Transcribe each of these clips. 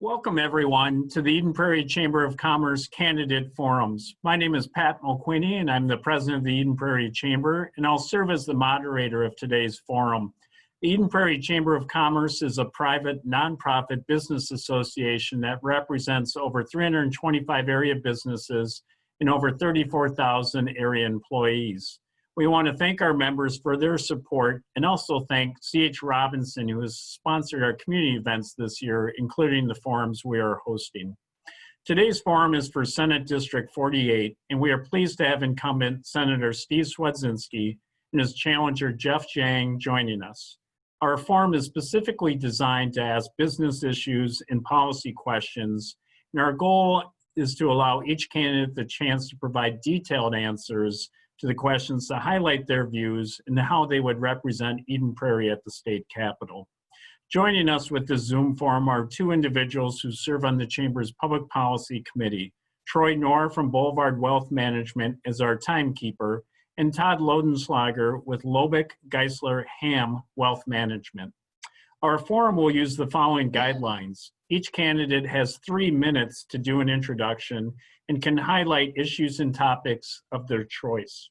Welcome everyone to the Eden Prairie Chamber of Commerce Candidate Forums. My name is Pat Mulqueeney and I'm the president of the Eden Prairie Chamber, and I'll serve as the moderator of today's forum. The Eden Prairie Chamber of Commerce is a private nonprofit business association that represents over 325 area businesses and over 34,000 area employees. We want to thank our members for their support and also thank C.H. Robinson, who has sponsored our community events this year, including the forums we are hosting. Today's forum is for Senate District 48, and we are pleased to have incumbent Senator Steve Swedzinski and his challenger Jeff Jang joining us. Our forum is specifically designed to ask business issues and policy questions, and our goal is to allow each candidate the chance to provide detailed answers to the questions to highlight their views and how they would represent Eden Prairie at the state capitol. Joining us with this Zoom forum are two individuals who serve on the Chamber's Public Policy Committee. Troy Knorr from Boulevard Wealth Management is our timekeeper, and Todd Lodenslager with Lobick Geisler Ham Wealth Management. Our forum will use the following guidelines. Each candidate has 3 minutes to do an introduction and can highlight issues and topics of their choice.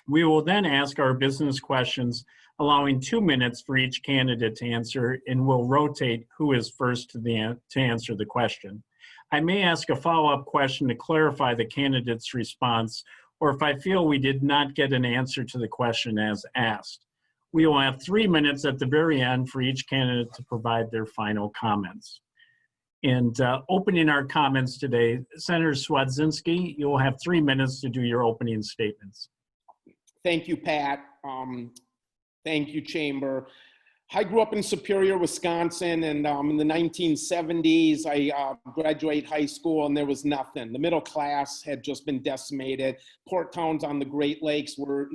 We will then ask our business questions, allowing 2 minutes for each candidate to answer, and we'll rotate who is first to answer the question. I may ask a follow-up question to clarify the candidate's response, or if I feel we did not get an answer to the question as asked. We will have 3 minutes at the very end for each candidate to provide their final comments. And opening our comments today, Senator Swedzinski, you'll have 3 minutes to do your opening statements. Thank you, Pat. Thank you, Chamber. I grew up in Superior, Wisconsin, and in the 1970s, I graduated high school and there was nothing. The middle class had just been decimated. Port towns on the Great Lakes were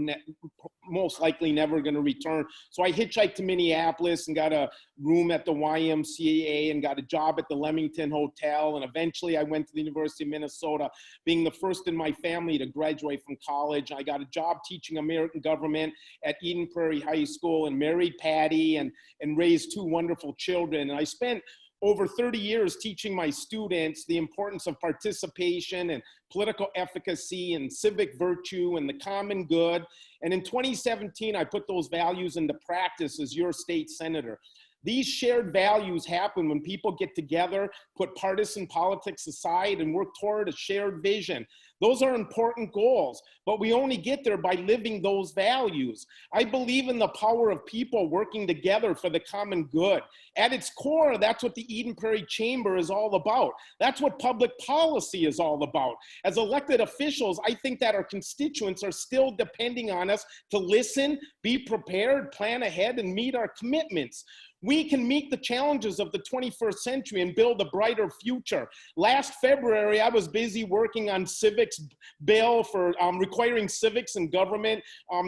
most likely never going to return. So I hitchhiked to Minneapolis and got a room at the YMCA and got a job at the Leamington Hotel. And eventually I went to the University of Minnesota, being the first in my family to graduate from college. I got a job teaching American government at Eden Prairie High School and married Patty and raised 2 wonderful children. And I spent over 30 years teaching my students the importance of participation and political efficacy and civic virtue and the common good. And in 2017, I put those values into practice as your state senator. These shared values happen when people get together, put partisan politics aside, and work toward a shared vision. Those are important goals, but we only get there by living those values. I believe in the power of people working together for the common good. At its core, that's what the Eden Prairie Chamber is all about. That's what public policy is all about. As elected officials, I think that our constituents are still depending on us to listen, be prepared, plan ahead, and meet our commitments. We can meet the challenges of the 21st century and build a brighter future. Last February, I was busy working on civics bill for requiring civics and government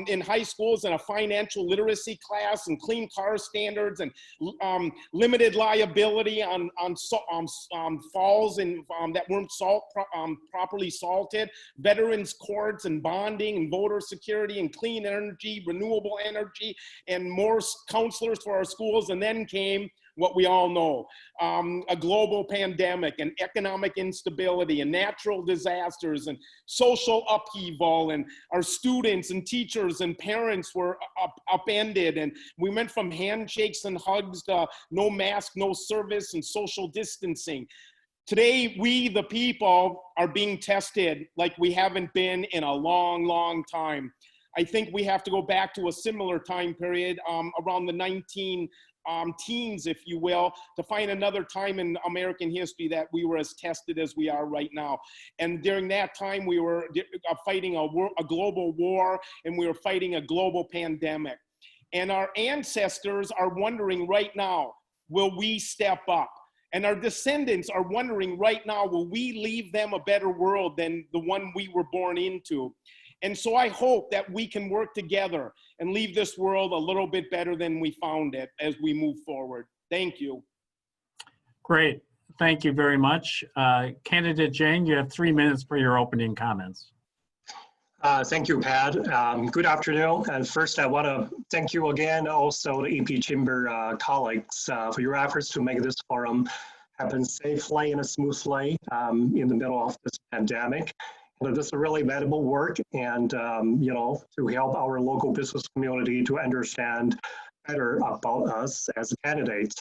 in high schools and a financial literacy class and clean car standards and limited liability on falls that weren't properly salted, veterans courts and bonding and voter security and clean energy, renewable energy, and more counselors for our schools. And then came what we all know, a global pandemic and economic instability and natural disasters and social upheaval, and our students and teachers and parents were upended, and we went from handshakes and hugs to no mask, no service, and social distancing. Today, we, the people, are being tested like we haven't been in a long, long time. I think we have to go back to a similar time period around the teens, if you will, to find another time in American history that we were as tested as we are right now. And during that time, we were fighting a global war, and we were fighting a global pandemic. And our ancestors are wondering right now, will we step up? And our descendants are wondering right now, will we leave them a better world than the one we were born into? And so I hope that we can work together and leave this world a little bit better than we found it as we move forward. Thank you. Great. Thank you very much. Candidate Jang, you have 3 minutes for your opening comments. Thank you, Pat. Good afternoon. And first, I want to thank you again, also the EP Chamber colleagues for your efforts to make this forum happened safely and smoothly in the middle of this pandemic. And this is really valuable work and, to help our local business community to understand better about us as candidates.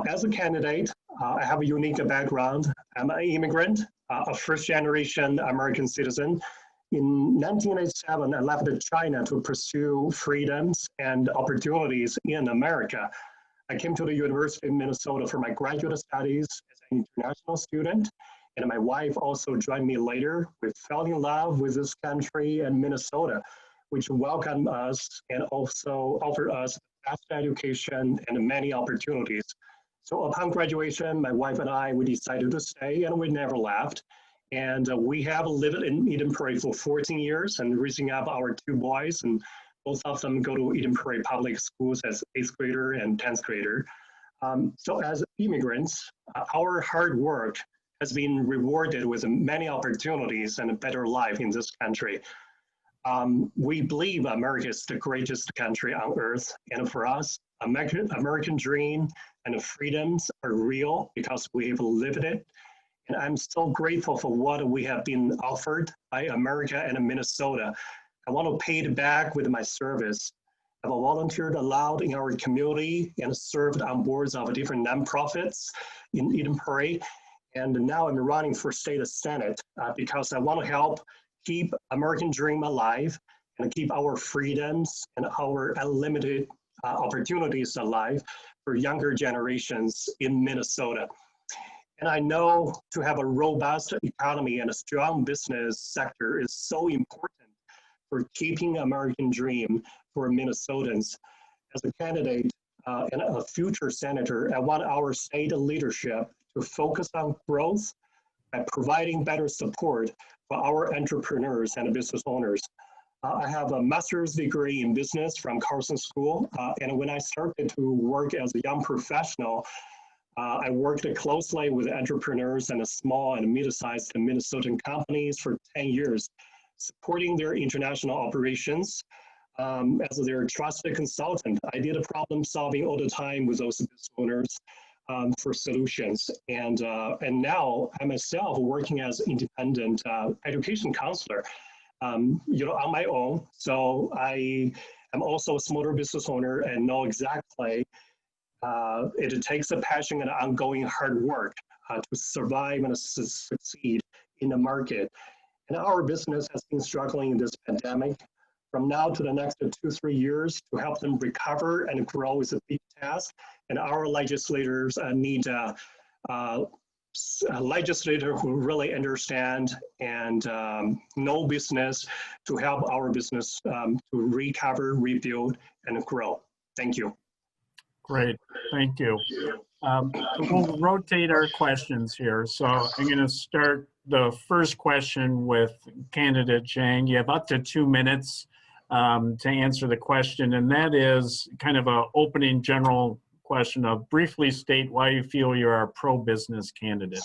As a candidate, I have a unique background. I'm an immigrant, a first-generation American citizen. In 1987, I left China to pursue freedoms and opportunities in America. I came to the University of Minnesota for my graduate studies as an international student, and my wife also joined me later. We fell in love with this country and Minnesota, which welcomed us and also offered us the best education and many opportunities. So upon graduation, my wife and I, we decided to stay and we never left. And we have lived in Eden Prairie for 14 years and raising up our two boys, and both of them go to Eden Prairie Public Schools as 8th grader and 10th grader. So as immigrants, our hard work has been rewarded with many opportunities and a better life in this country. We believe America is the greatest country on earth, and for us, American dream and freedoms are real because we have lived it. And I'm so grateful for what we have been offered by America and Minnesota. I want to pay it back with my service. I've volunteered aloud in our community and served on boards of different nonprofits in Eden Prairie. And now I'm running for state senate because I want to help keep American dream alive and keep our freedoms and our unlimited opportunities alive for younger generations in Minnesota. And I know to have a robust economy and a strong business sector is so important for keeping American dream for Minnesotans. As a candidate and a future senator, I want our state leadership to focus on growth by providing better support for our entrepreneurs and business owners. I have a master's degree in business from Carson School, and when I started to work as a young professional, I worked closely with entrepreneurs and small and mid-sized Minnesotan companies for 10 years, supporting their international operations as their trusted consultant. I did problem solving all the time with those business owners for solutions. And now I myself working as independent education counselor, on my own. So I am also a smaller business owner and know exactly it takes a passion and ongoing hard work to survive and succeed in the market. And our business has been struggling in this pandemic. From now to the next 2-3 years, to help them recover and grow is a big task. And our legislators need a legislator who really understand and know business to help our business to recover, rebuild, and grow. Thank you. Great, thank you. We'll rotate our questions here. So I'm going to start the first question with candidate Chang. You have up to 2 minutes to answer the question, and that is kind of an opening general question of briefly state why you feel you're a pro-business candidate.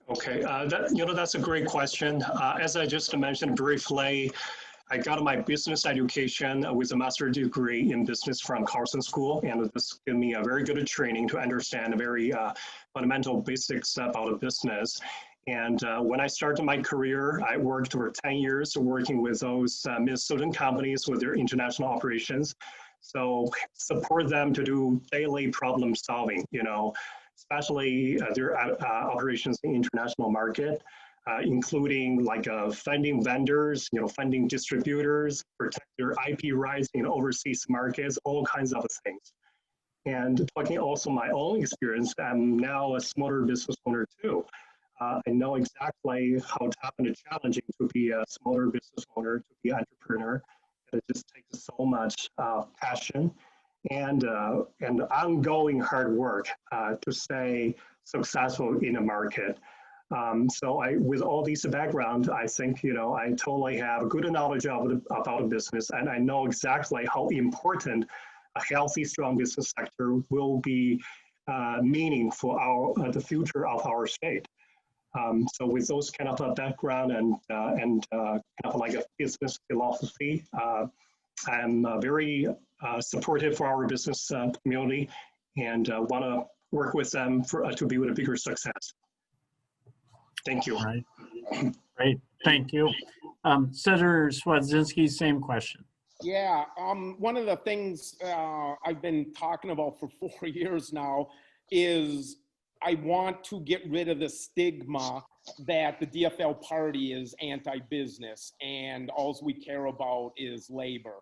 Okay, that's a great question. As I just mentioned briefly, I got my business education with a master's degree in business from Carson School, and this gave me a very good training to understand very fundamental basics about a business. And when I started my career, I worked for 10 years working with those Minnesotan companies with their international operations. So support them to do daily problem solving, especially their operations in the international market. Including like funding vendors, funding distributors, protect their IP rights in overseas markets, all kinds of things. And talking also my own experience, I'm now a smaller business owner too. I know exactly how tough and challenging to be a smaller business owner, to be an entrepreneur. It just takes so much passion and ongoing hard work to stay successful in a market. So with all these background, I think, I totally have good knowledge about a business, and I know exactly how important a healthy, strong business sector will be meaning for the future of our state. So with those kind of a background and kind of like a business philosophy, I'm very supportive for our business community and want to work with them to be with a bigger success. Thank you. All right. Great. Thank you. Senator Swedzinski, same question. Yeah, one of the things I've been talking about for 4 years now is I want to get rid of the stigma that the DFL party is anti-business and all we care about is labor.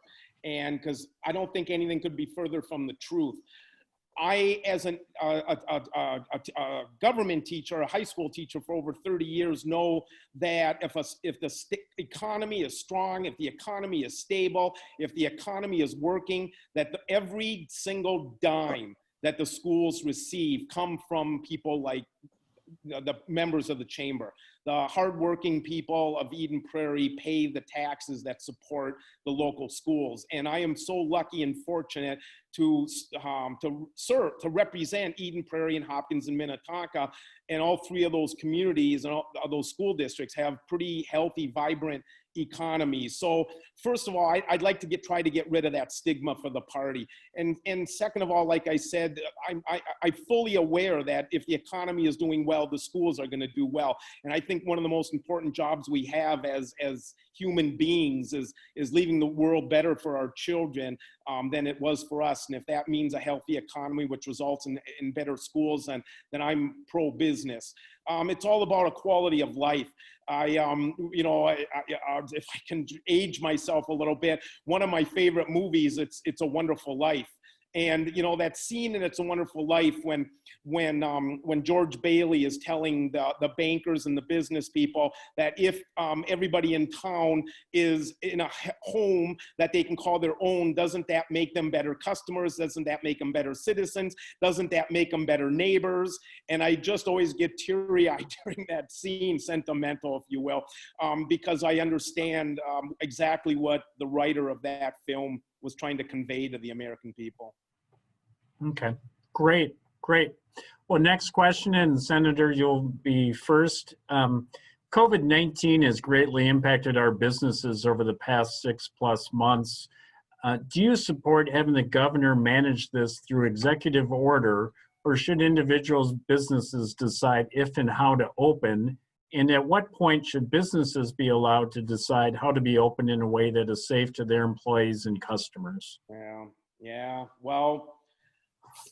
And because I don't think anything could be further from the truth. I, as a government teacher, a high school teacher for over 30 years, know that if the economy is strong, if the economy is stable, if the economy is working, that every single dime that the schools receive come from people like the members of the chamber. The hardworking people of Eden Prairie pay the taxes that support the local schools. And I am so lucky and fortunate to represent Eden Prairie and Hopkins and Minnetonka. And all three of those communities and all those school districts have pretty healthy, vibrant economies. So first of all, I'd like to try to get rid of that stigma for the party. And second of all, like I said, I'm fully aware that if the economy is doing well, the schools are going to do well. And I think one of the most important jobs we have as human beings is leaving the world better for our children than it was for us. And if that means a healthy economy, which results in better schools, then I'm pro-business. It's all about a quality of life. If I can age myself a little bit, one of my favorite movies, It's a Wonderful Life. And that scene in It's a Wonderful Life when George Bailey is telling the bankers and the business people that if everybody in town is in a home that they can call their own, doesn't that make them better customers? Doesn't that make them better citizens? Doesn't that make them better neighbors? And I just always get teary-eyed during that scene, sentimental, if you will, because I understand exactly what the writer of that film was trying to convey to the American people. Okay, great. Well, next question, and Senator, you'll be first. COVID-19 has greatly impacted our businesses over the past 6+ months. Do you support having the governor manage this through executive order, or should individuals' businesses decide if and how to open? And at what point should businesses be allowed to decide how to be open in a way that is safe to their employees and customers? Yeah. Well,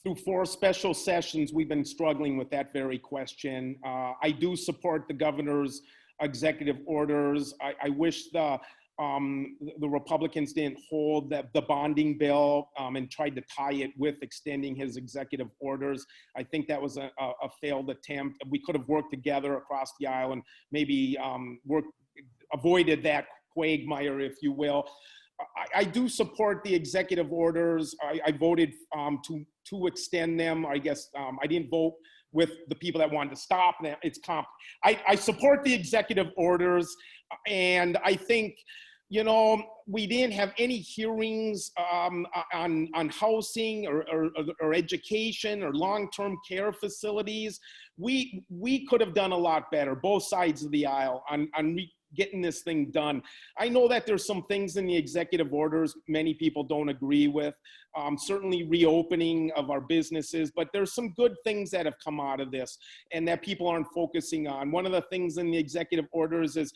through 4 special sessions, we've been struggling with that very question. I do support the governor's executive orders. I wish the Republicans didn't hold the bonding bill and tried to tie it with extending his executive orders. I think that was a failed attempt. We could have worked together across the aisle and maybe avoided that quagmire, if you will. I do support the executive orders. I voted to extend them. I guess I didn't vote with the people that wanted to stop them. I support the executive orders, and I think, we didn't have any hearings on housing or education or long-term care facilities. We could have done a lot better, both sides of the aisle, on getting this thing done. I know that there's some things in the executive orders many people don't agree with, certainly reopening of our businesses, but there's some good things that have come out of this and that people aren't focusing on. One of the things in the executive orders is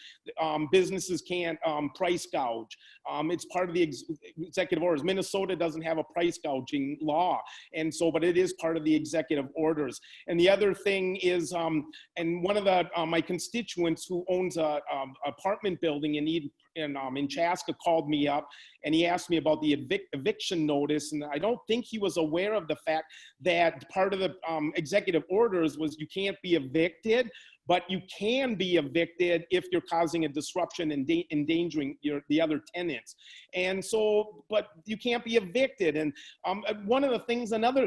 businesses can't price gouge. It's part of the executive orders. Minnesota doesn't have a price gouging law, and so, but it is part of the executive orders. And the other thing is, and one of my constituents who owns a apartment building in Chaska called me up and he asked me about the eviction notice, and I don't think he was aware of the fact that part of the executive orders was you can't be evicted, but you can be evicted if you're causing a disruption and endangering the other tenants. And so, but you can't be evicted. And another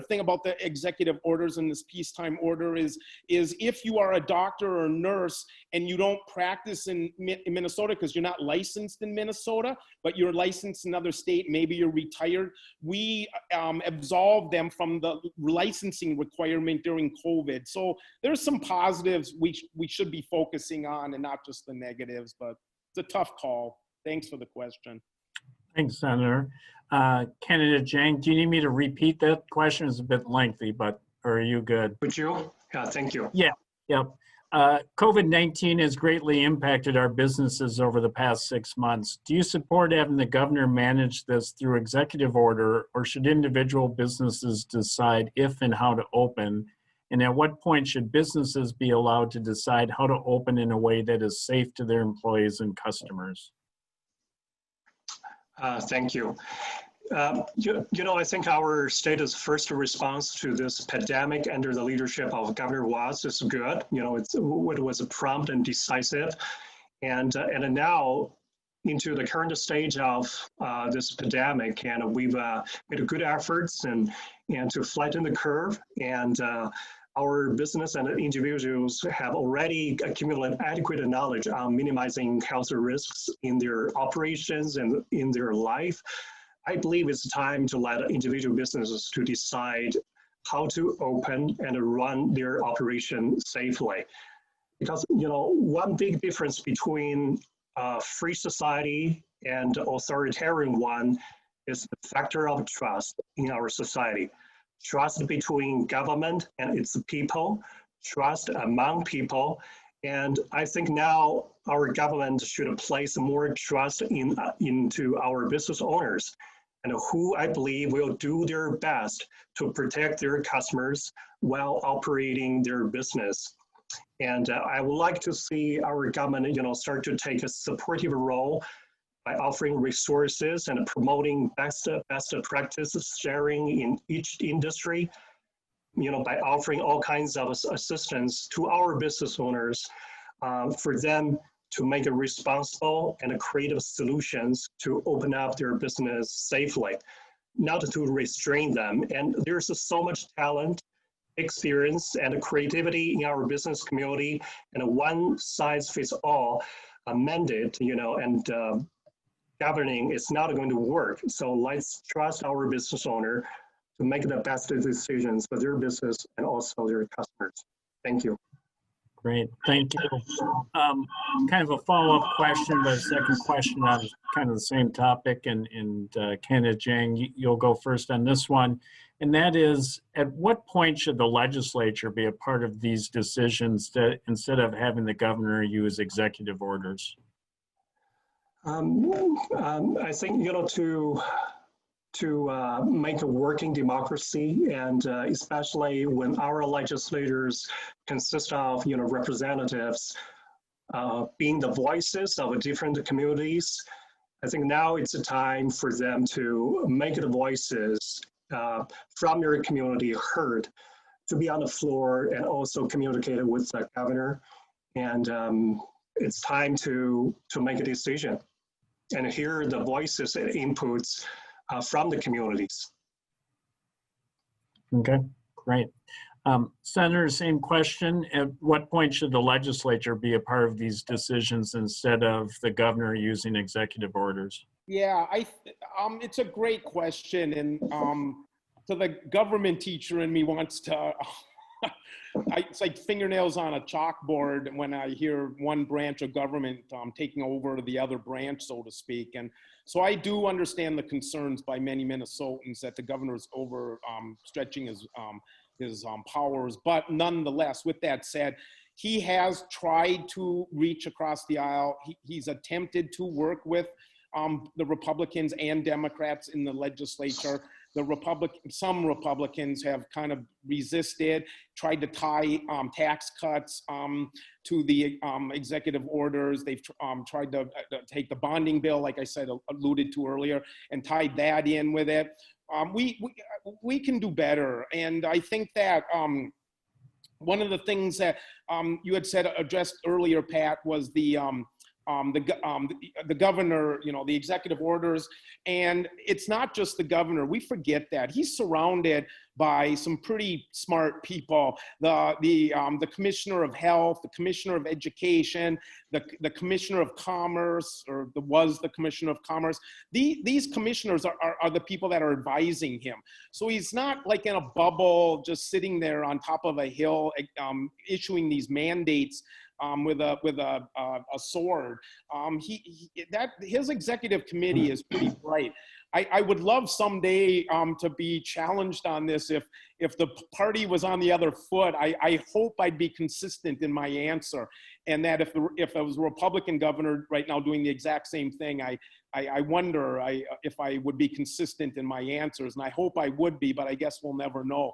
thing about the executive orders in this peacetime order is if you are a doctor or a nurse and you don't practice in Minnesota because you're not licensed in Minnesota, but you're licensed in another state, maybe you're retired, we absolved them from the licensing requirement during COVID. So there's some positives we should be focusing on and not just the negatives, but it's a tough call. Thanks for the question. Thanks, Senator. Candidate Jang, do you need me to repeat that question? It's a bit lengthy, but or are you good? Would you? Yeah, thank you. Yeah, yep. COVID-19 has greatly impacted our businesses over the past 6 months. Do you support having the governor manage this through executive order, or should individual businesses decide if and how to open? And at what point should businesses be allowed to decide how to open in a way that is safe to their employees and customers? Thank you. I think our state's first response to this pandemic under the leadership of Governor Watts is good. It was prompt and decisive. And now into the current stage of this pandemic, and we've made good efforts and to flatten the curve. And our business and individuals have already accumulated adequate knowledge on minimizing health risks in their operations and in their life. I believe it's time to let individual businesses to decide how to open and run their operation safely. Because, one big difference between a free society and authoritarian one is the factor of trust in our society. Trust between government and its people, trust among people. And I think now our government should place more trust into our business owners, and who I believe will do their best to protect their customers while operating their business. And I would like to see our government, start to take a supportive role by offering resources and promoting best practices sharing in each industry, by offering all kinds of assistance to our business owners for them to make responsible and creative solutions to open up their business safely, not to restrain them. And there's so much talent, experience, and creativity in our business community, and a one-size-fits-all mandate, and governing is not going to work. So let's trust our business owner to make the best decisions for their business and also their customers. Thank you. Great, thank you. Kind of a follow-up question, but a second question on kind of the same topic, and Kenneth Jang, you'll go first on this one. And that is, at what point should the legislature be a part of these decisions instead of having the governor use executive orders? I think, to make a working democracy, and especially when our legislators consist of, representatives being the voices of different communities, I think now it's a time for them to make the voices from their community heard, to be on the floor and also communicate with the governor. And it's time to make a decision and hear the voices and inputs from the communities. Okay, great. Senator, same question. At what point should the legislature be a part of these decisions instead of the governor using executive orders? Yeah, it's a great question. And so the government teacher in me wants to, it's like fingernails on a chalkboard when I hear one branch of government taking over the other branch, so to speak. And so I do understand the concerns by many Minnesotans that the governor is overstretching his powers. But nonetheless, with that said, he has tried to reach across the aisle. He's attempted to work with the Republicans and Democrats in the legislature. Some Republicans have kind of resisted, tried to tie tax cuts to the executive orders. They've tried to take the bonding bill, like I said, alluded to earlier, and tied that in with it. We can do better. And I think that one of the things that you had said, addressed earlier, Pat, was the governor, the executive orders. And it's not just the governor. We forget that. He's surrounded by some pretty smart people. The commissioner of health, the commissioner of education, the commissioner of commerce, or was the commissioner of commerce. These commissioners are the people that are advising him. So he's not like in a bubble, just sitting there on top of a hill, issuing these mandates with a sword. His executive committee is pretty bright. I would love someday to be challenged on this. If the party was on the other foot, I hope I'd be consistent in my answer. And that if I was a Republican governor right now doing the exact same thing, I wonder if I would be consistent in my answers. And I hope I would be, but I guess we'll never know.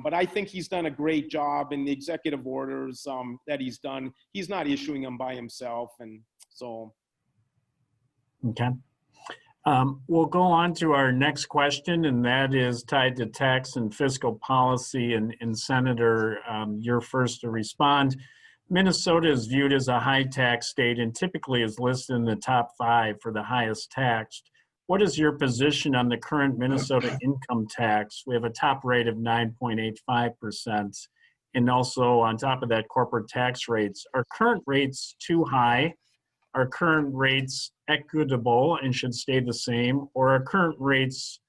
But I think he's done a great job in the executive orders that he's done. He's not issuing them by himself. And so. Okay. We'll go on to our next question, and that is tied to tax and fiscal policy. And Senator, you're first to respond. Minnesota is viewed as a high tax state and typically is listed in the top 5 for the highest taxed. What is your position on the current Minnesota income tax? We have a top rate of 9.85%. And also on top of that, corporate tax rates. Are current rates too high? Are current rates equitable and should stay the same? Or are current rates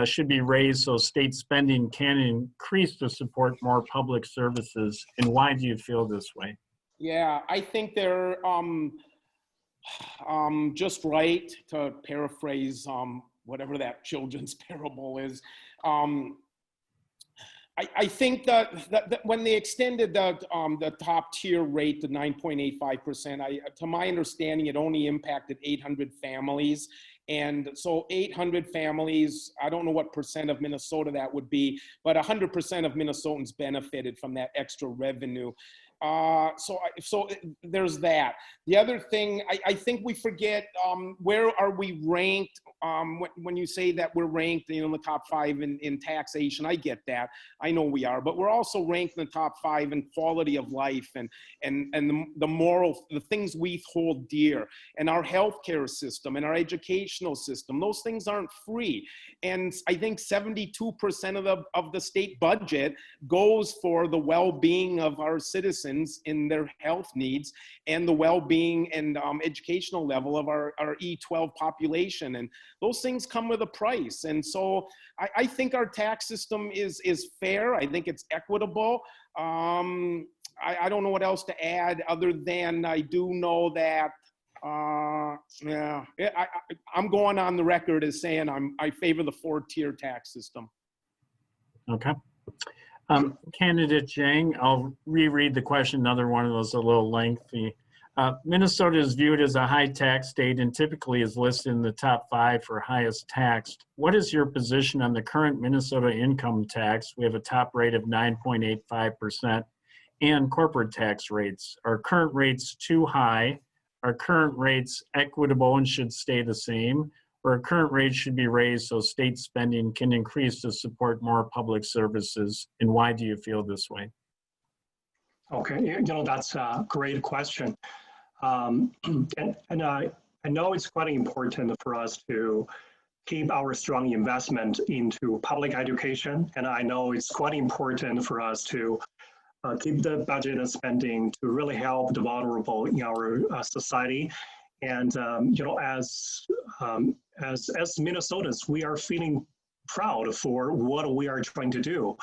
should be raised so state spending can increase to support more public services? And why do you feel this way? Yeah, I think they're just right, to paraphrase whatever that children's parable is. I think that when they extended the top tier rate to 9.85%, to my understanding, it only impacted 800 families. And so 800 families, I don't know what percent of Minnesota that would be, but 100% of Minnesotans benefited from that extra revenue. So there's that. The other thing, I think we forget, where are we ranked? When you say that we're ranked in the top 5 in taxation, I get that. I know we are, but we're also ranked in the top 5 in quality of life and the moral, the things we hold dear, and our healthcare system and our educational system. Those things aren't free. And I think 72% of the state budget goes for the well-being of our citizens in their health needs and the well-being and educational level of our E12 population. And those things come with a price. And so I think our tax system is fair. I think it's equitable. I don't know what else to add other than I do know that I'm going on the record as saying I favor the 4-tier tax system. Okay. Candidate Zhang, I'll reread the question. Another one of those a little lengthy. Minnesota is viewed as a high tax state and typically is listed in the top 5 for highest taxed. What is your position on the current Minnesota income tax? We have a top rate of 9.85% and corporate tax rates. Are current rates too high? Are current rates equitable and should stay the same? Or current rates should be raised so state spending can increase to support more public services? And why do you feel this way? Okay, that's a great question. And I know it's quite important for us to keep our strong investment into public education. And I know it's quite important for us to keep the budget and spending to really help the vulnerable in our society. And as Minnesotans, we are feeling proud for what we are trying to do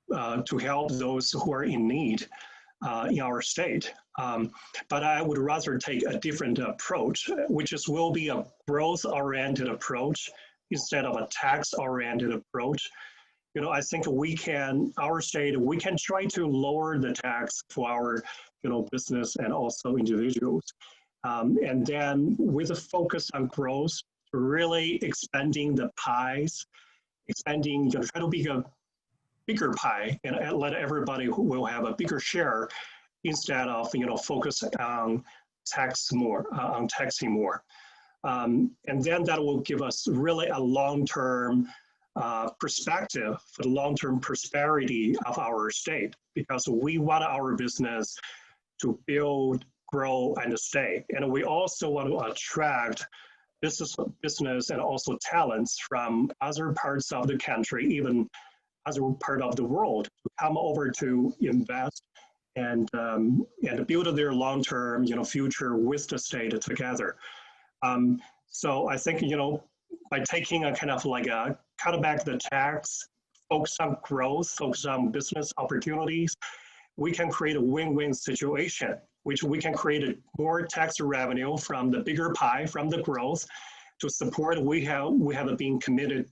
to help those who are in need in our state. But I would rather take a different approach, which will be a growth-oriented approach instead of a tax-oriented approach. I think we can try to lower the tax for our business and also individuals. And then with a focus on growth, really expanding the pies, try to be a bigger pie and let everybody who will have a bigger share instead of focus on taxing more. And then that will give us really a long-term perspective for the long-term prosperity of our state, because we want our business to build, grow, and stay. And we also want to attract business and also talents from other parts of the country, even other part of the world, to come over to invest and build their long-term future with the state together. So I think by taking a kind of like a cut back the tax, focus on growth, focus on business opportunities, we can create a win-win situation, which we can create more tax revenue from the bigger pie, from the growth, to support, we have been committed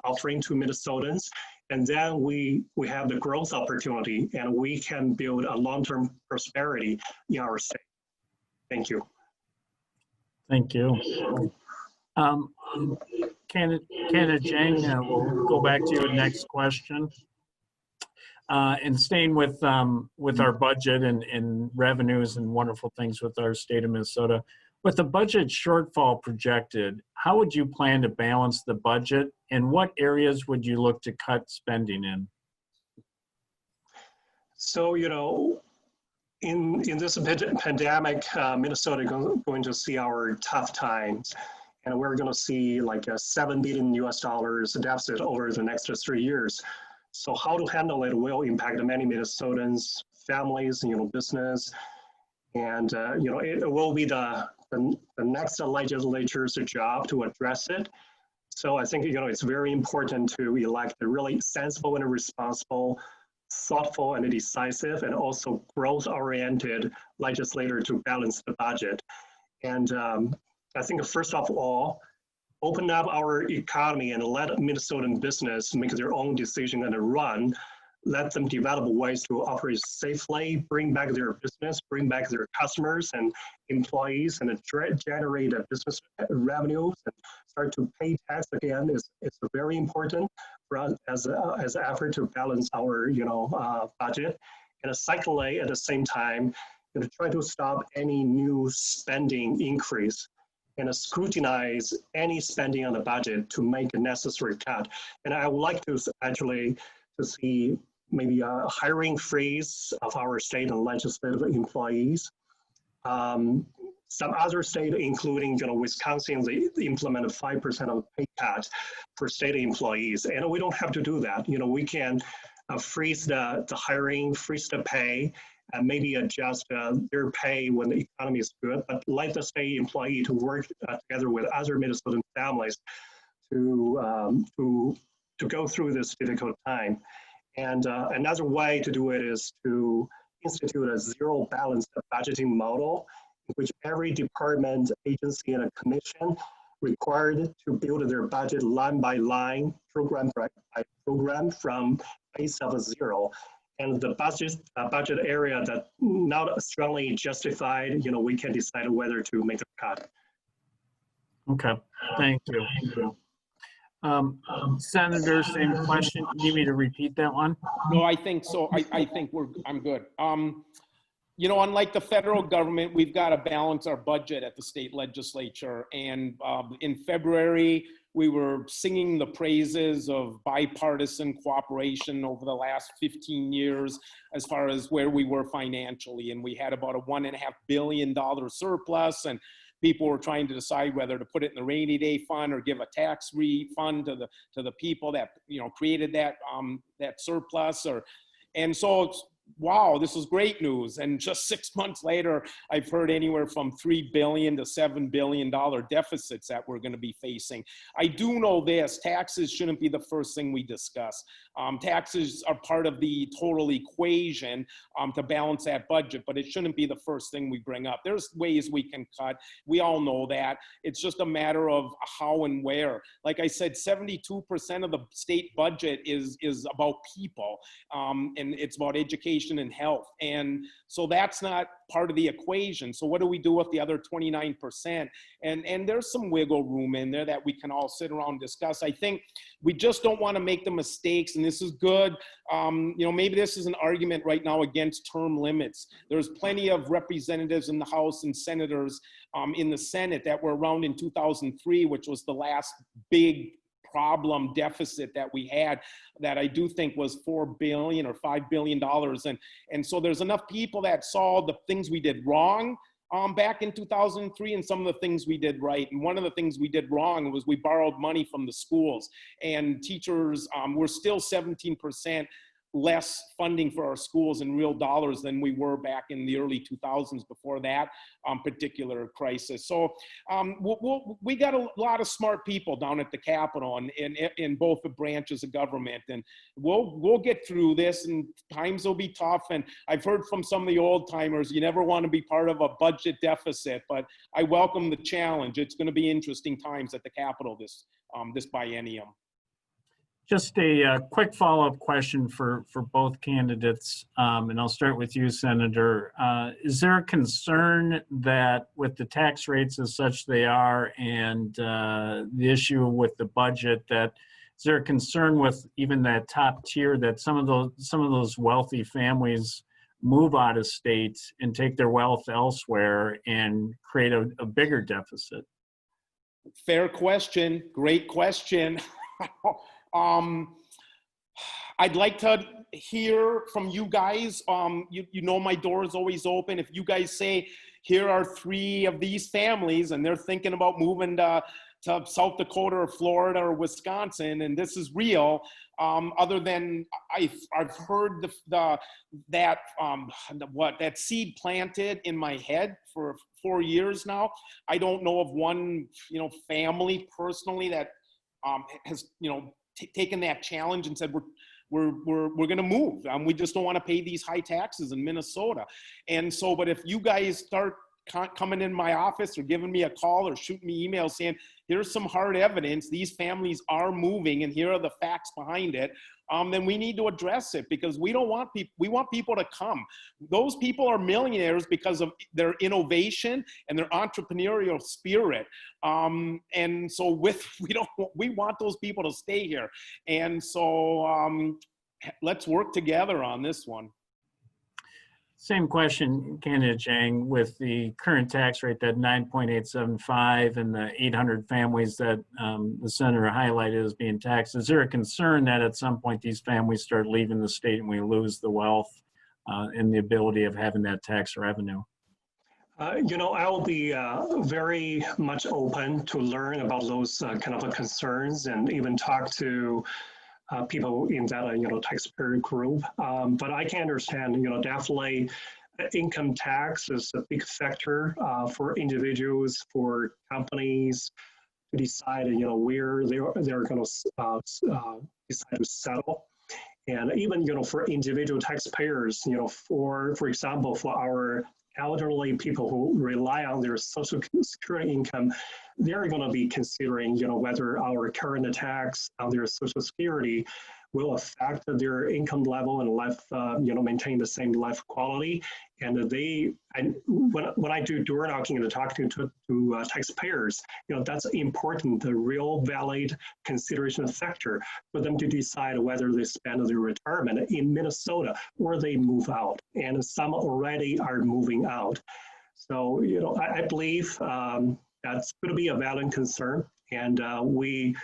offering to Minnesotans, and then we have the growth opportunity, and we can build a long-term prosperity in our state. Thank you. Thank you. Candidate Zhang, we'll go back to you next question. And staying with our budget and revenues and wonderful things with our state of Minnesota, with the budget shortfall projected, how would you plan to balance the budget, and what areas would you look to cut spending in? So, in this pandemic, Minnesota is going to see our tough times, and we're going to see like a $7 billion deficit over the next 3 years. So how to handle it will impact many Minnesotans, families, business, and it will be the next legislature's job to address it. So I think it's very important to elect a really sensible and responsible, thoughtful and decisive, and also growth-oriented legislator to balance the budget. And I think first of all, open up our economy and let Minnesotan business make their own decision and run. Let them develop ways to operate safely, bring back their business, bring back their customers and employees, and generate a business revenues and start to pay tax again. It's very important for us as an effort to balance our budget. And secondly, at the same time, try to stop any new spending increase and scrutinize any spending on the budget to make a necessary cut. And I would like to actually see maybe a hiring freeze of our state and legislative employees. Some other states, including Wisconsin, they implemented 5% of pay cut for state employees, and we don't have to do that. We can freeze the hiring, freeze the pay, and maybe adjust their pay when the economy is good, but let the state employee to work together with other Minnesotan families to go through this difficult time. And another way to do it is to institute a zero-balanced budgeting model in which every department, agency, and a commission required to build their budget line by line, program by program from base of zero. And the budget area that not strongly justified, we can decide whether to make a cut. Okay, thank you. Senator, same question. You need me to repeat that one? No, I think so. I think I'm good. Unlike the federal government, we've got to balance our budget at the state legislature. And in February, we were singing the praises of bipartisan cooperation over the last 15 years as far as where we were financially. And we had about a $1.5 billion surplus, and people were trying to decide whether to put it in the rainy day fund or give a tax refund to the people that created that surplus. And so wow, this is great news. And just 6 months later, I've heard anywhere from $3 billion to $7 billion deficits that we're going to be facing. I do know this: taxes shouldn't be the first thing we discuss. Taxes are part of the total equation to balance that budget, but it shouldn't be the first thing we bring up. There's ways we can cut. We all know that. It's just a matter of how and where. Like I said, 72% of the state budget is about people, and it's about education and health. And so that's not part of the equation. So what do we do with the other 29%? And there's some wiggle room in there that we can all sit around and discuss. I think we just don't want to make the mistakes, and this is good. Maybe this is an argument right now against term limits. There's plenty of representatives in the House and senators in the Senate that were around in 2003, which was the last big problem deficit that we had, that I do think was $4 billion or $5 billion. And so there's enough people that saw the things we did wrong back in 2003 and some of the things we did right. And one of the things we did wrong was we borrowed money from the schools, and teachers were still 17% less funding for our schools in real dollars than we were back in the early 2000s before that particular crisis. So we got a lot of smart people down at the Capitol and in both the branches of government, and we'll get through this, and times will be tough. And I've heard from some of the old timers, you never want to be part of a budget deficit, but I welcome the challenge. It's going to be interesting times at the Capitol this biennium. Just a quick follow-up question for both candidates, and I'll start with you, Senator. Is there a concern that with the tax rates as such they are and the issue with the budget, that is there a concern with even that top tier that some of those wealthy families move out of state and take their wealth elsewhere and create a bigger deficit? Fair question. Great question. I'd like to hear from you guys. You know my door is always open. If you guys say, here are 3 of these families and they're thinking about moving to South Dakota or Florida or Wisconsin, and this is real, other than I've heard that seed planted in my head for 4 years now. I don't know of one family personally that has taken that challenge and said we're going to move. We just don't want to pay these high taxes in Minnesota. And so, but if you guys start coming in my office or giving me a call or shooting me emails saying, here's some hard evidence, these families are moving and here are the facts behind it, then we need to address it, because we don't want people, we want people to come. Those people are millionaires because of their innovation and their entrepreneurial spirit. And so we want those people to stay here. And so let's work together on this one. Same question, candidate Zhang, with the current tax rate, that 9.875 and the 800 families that the senator highlighted as being taxed. Is there a concern that at some point these families start leaving the state and we lose the wealth and the ability of having that tax revenue? I will be very much open to learn about those kind of concerns and even talk to people in that taxpayer group, but I can understand definitely income tax is a big factor for individuals, for companies to decide where they're going to decide to settle, and even for individual taxpayers, for example, for our elderly people who rely on their Social Security income, they're going to be considering, whether our current tax on their Social Security will affect their income level and life, maintain the same life quality. And when I do door knocking and talking to taxpayers, that's important, the real valid consideration factor for them to decide whether they spend their retirement in Minnesota or they move out. And some already are moving out. So, I believe that's going to be a valid concern, and we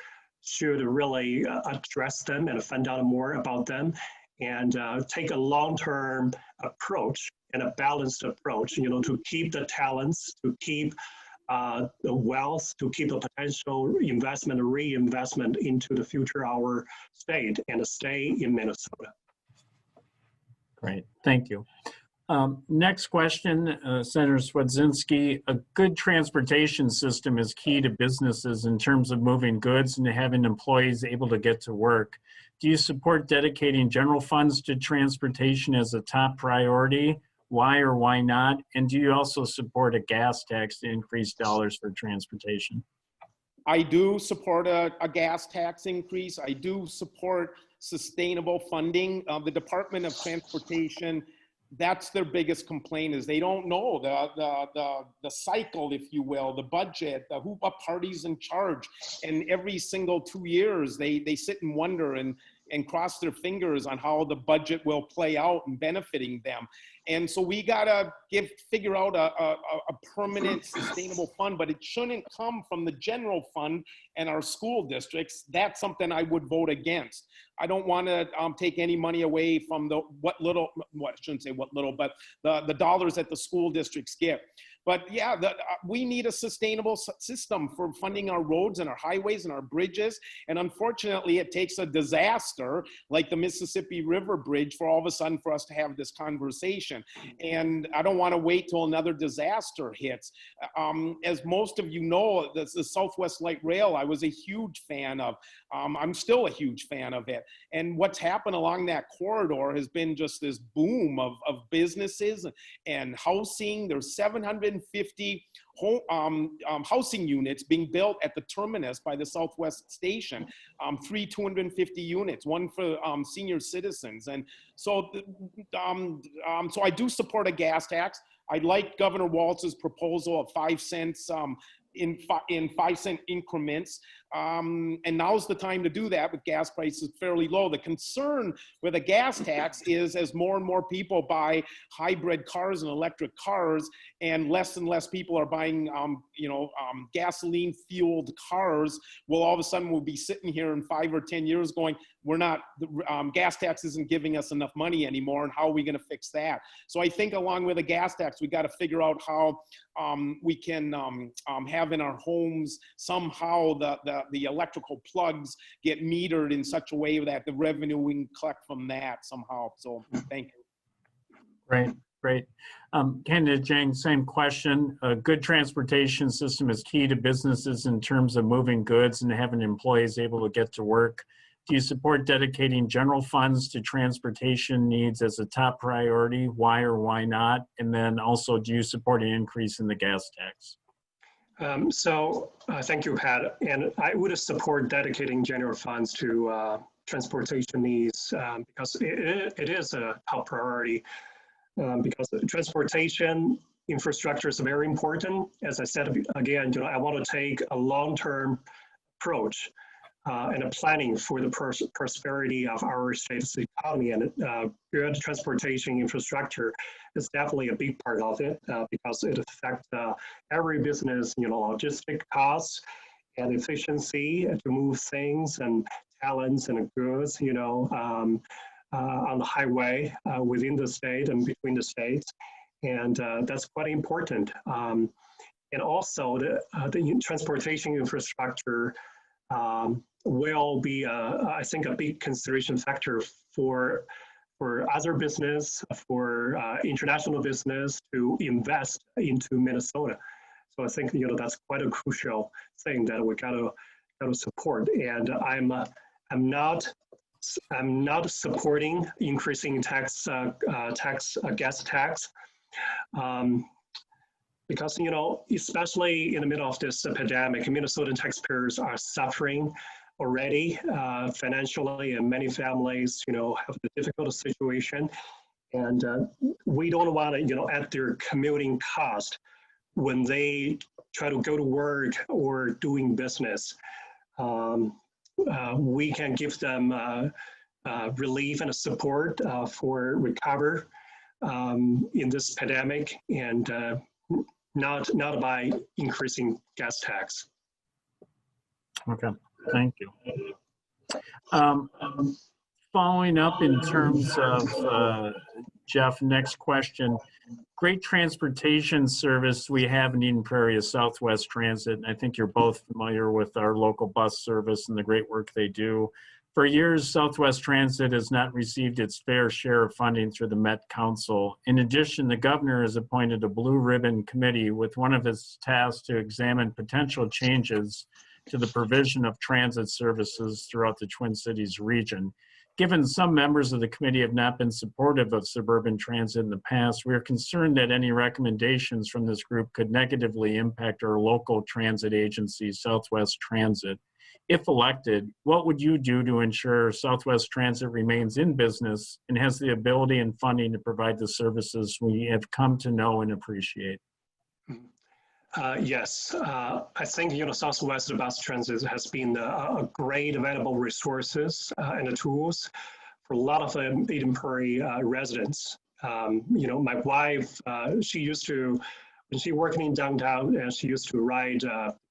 should really address them and find out more about them, and take a long-term approach and a balanced approach, to keep the talents, to keep the wealth, to keep the potential investment, reinvestment into the future of our state, and stay in Minnesota. Great, thank you. Next question, Senator Swedzinski. A good transportation system is key to businesses in terms of moving goods and having employees able to get to work. Do you support dedicating general funds to transportation as a top priority? Why or why not? And do you also support a gas tax to increase dollars for transportation? I do support a gas tax increase. I do support sustainable funding. The Department of Transportation, that's their biggest complaint, is they don't know the cycle, if you will, the budget, what party's in charge. And every single 2 years, they sit and wonder and cross their fingers on how the budget will play out and benefiting them. And so we gotta figure out a permanent, sustainable fund, but it shouldn't come from the general fund and our school districts. That's something I would vote against. I don't want to take any money away from the dollars that the school districts get. But yeah, we need a sustainable system for funding our roads and our highways and our bridges. And unfortunately, it takes a disaster like the Mississippi River Bridge for all of a sudden for us to have this conversation. And I don't want to wait till another disaster hits. As most of you know, the Southwest Light Rail, I was a huge fan of. I'm still a huge fan of it. And what's happened along that corridor has been just this boom of businesses and housing. There's 750 housing units being built at the terminus by the Southwest Station. 250 units, one for senior citizens. And so, so I do support a gas tax. I like Governor Walz's proposal of 5 cents in 5-cent increments. And now's the time to do that with gas prices fairly low. The concern with a gas tax is as more and more people buy hybrid cars and electric cars, and less people are buying, gasoline fueled cars. Well, all of a sudden we'll be sitting here in 5 or 10 years going, we're not, gas tax isn't giving us enough money anymore. And how are we going to fix that? So I think along with a gas tax, we got to figure out how we can have in our homes somehow the electrical plugs get metered in such a way that the revenue we can collect from that somehow. So thank you. Great. Candidate Jang, same question. A good transportation system is key to businesses in terms of moving goods and having employees able to get to work. Do you support dedicating general funds to transportation needs as a top priority? Why or why not? And then also, do you support an increase in the gas tax? Thank you, Pat. And I would support dedicating general funds to transportation needs because it is a top priority. Because transportation infrastructure is very important. As I said again, I want to take a long-term approach and a planning for the prosperity of our state's economy, and good transportation infrastructure is definitely a big part of it because it affects every business, logistic costs and efficiency to move things and talents and goods, on the highway within the state and between the states. And that's quite important. And also the transportation infrastructure will be, I think, a big consideration factor for other business, for international business to invest into Minnesota. So I think that's quite a crucial thing that we got to support. And I'm not supporting increasing gas tax. Because, especially in the middle of this pandemic, Minnesotan taxpayers are suffering already financially, and many families, have a difficult situation. And we don't want to, add their commuting cost when they try to go to work or doing business. We can give them relief and support for recover in this pandemic, and not by increasing gas tax. Okay, thank you. Following up in terms of Jeff, next question. Great transportation service we have in Eden Prairie is Southwest Transit. And I think you're both familiar with our local bus service and the great work they do. For years, Southwest Transit has not received its fair share of funding through the Met Council. In addition, the governor has appointed a blue ribbon committee with one of its tasks to examine potential changes to the provision of transit services throughout the Twin Cities region. Given some members of the committee have not been supportive of suburban transit in the past, we are concerned that any recommendations from this group could negatively impact our local transit agency, Southwest Transit. If elected, what would you do to ensure Southwest Transit remains in business and has the ability and funding to provide the services we have come to know and appreciate? Yes, I think Southwest Bus Transit has been a great available resources and tools for a lot of Eden Prairie residents. My wife, she used to, when she worked in downtown, and she used to ride